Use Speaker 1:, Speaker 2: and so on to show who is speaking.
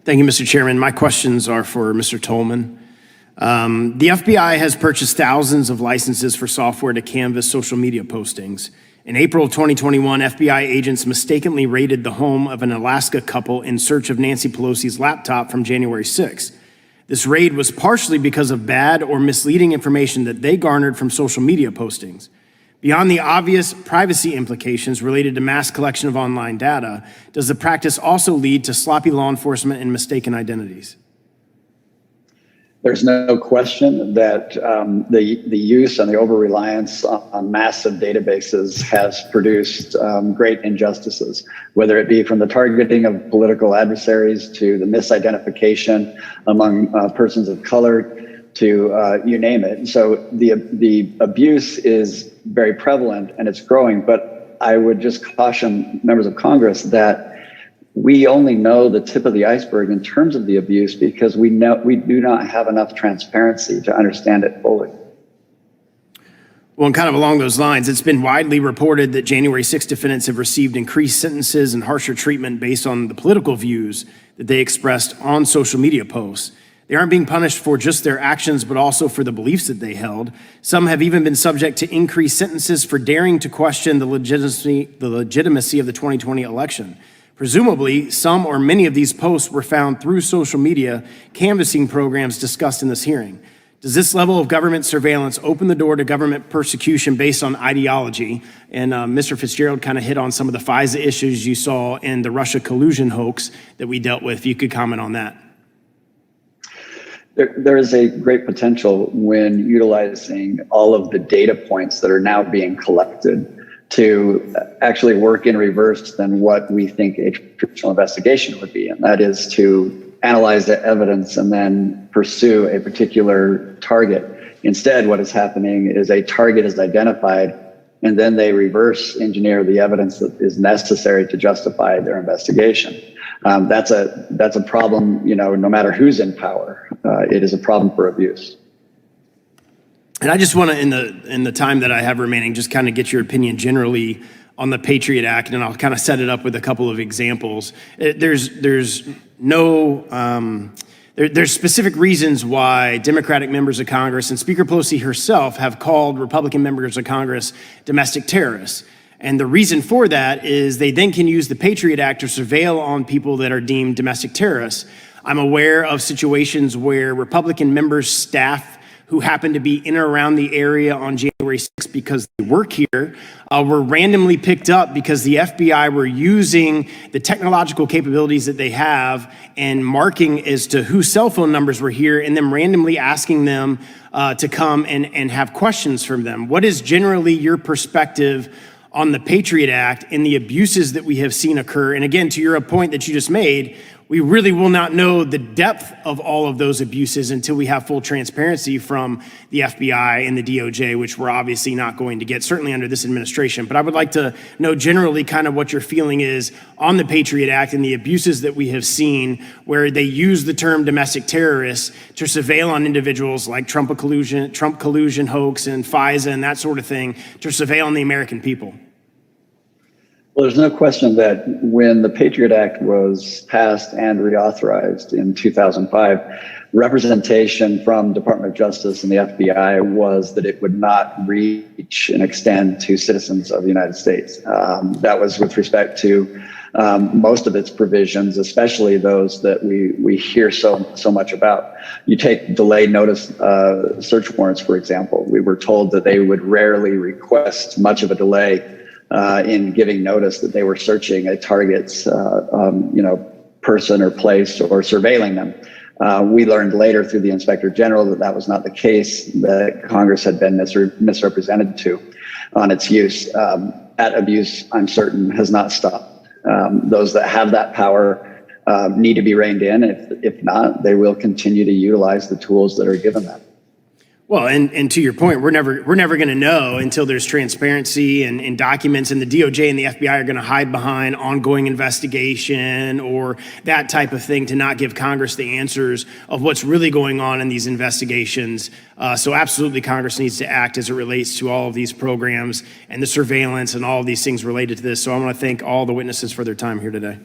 Speaker 1: Thank you, Mr. Chairman. My questions are for Mr. Tolman. The FBI has purchased thousands of licenses for software to canvass social media postings. In April of 2021, FBI agents mistakenly raided the home of an Alaska couple in search of Nancy Pelosi's laptop from January 6th. This raid was partially because of bad or misleading information that they garnered from social media postings. Beyond the obvious privacy implications related to mass collection of online data, does the practice also lead to sloppy law enforcement and mistaken identities?
Speaker 2: There's no question that the use and the over-reliance on massive databases has produced great injustices, whether it be from the targeting of political adversaries to the misidentification among persons of color to you name it. So the abuse is very prevalent and it's growing, but I would just caution members of Congress that we only know the tip of the iceberg in terms of the abuse because we do not have enough transparency to understand it fully.
Speaker 1: Well, and kind of along those lines, it's been widely reported that January 6 defendants have received increased sentences and harsher treatment based on the political views that they expressed on social media posts. They aren't being punished for just their actions, but also for the beliefs that they held. Some have even been subject to increased sentences for daring to question the legitimacy of the 2020 election. Presumably, some or many of these posts were found through social media canvassing programs discussed in this hearing. Does this level of government surveillance open the door to government persecution based on ideology? And Mr. Fitzgerald kind of hit on some of the FISA issues you saw in the Russia collusion hoax that we dealt with. If you could comment on that.
Speaker 2: There is a great potential when utilizing all of the data points that are now being collected to actually work in reverse than what we think a traditional investigation would be. And that is to analyze the evidence and then pursue a particular target. Instead, what is happening is a target is identified and then they reverse engineer the evidence that is necessary to justify their investigation. That's a problem, no matter who's in power. It is a problem for abuse.
Speaker 1: And I just want to, in the time that I have remaining, just kind of get your opinion generally on the Patriot Act, and I'll kind of set it up with a couple of examples. There's specific reasons why Democratic members of Congress and Speaker Pelosi herself have called Republican members of Congress domestic terrorists. And the reason for that is they then can use the Patriot Act to surveil on people that are deemed domestic terrorists. I'm aware of situations where Republican members' staff who happened to be in or around the area on January 6th because they work here, were randomly picked up because the FBI were using the technological capabilities that they have and marking as to whose cell phone numbers were here and then randomly asking them to come and have questions from them. What is generally your perspective on the Patriot Act and the abuses that we have seen occur? And again, to your point that you just made, we really will not know the depth of all of those abuses until we have full transparency from the FBI and the DOJ, which we're obviously not going to get, certainly under this administration. But I would like to know generally kind of what your feeling is on the Patriot Act and the abuses that we have seen where they use the term domestic terrorists to surveil on individuals like Trump collusion hoax and FISA and that sort of thing, to surveil on the American people.
Speaker 2: Well, there's no question that when the Patriot Act was passed and reauthorized in 2005, representation from Department of Justice and the FBI was that it would not reach and extend to citizens of the United States. That was with respect to most of its provisions, especially those that we hear so much about. You take delayed notice search warrants, for example. We were told that they would rarely request much of a delay in giving notice that they were searching a target's person or place or surveilling them. We learned later through the Inspector General that was not the case, that Congress had been misrepresented to on its use. That abuse, I'm certain, has not stopped. Those that have that power need to be reined in. If not, they will continue to utilize the tools that are given them.
Speaker 1: Well, and to your point, we're never going to know until there's transparency and documents, and the DOJ and the FBI are going to hide behind ongoing investigation or that type of thing to not give Congress the answers of what's really going on in these investigations. So absolutely, Congress needs to act as it relates to all of these programs and the surveillance and all of these things related to this. So I want to thank all the witnesses for their time here today.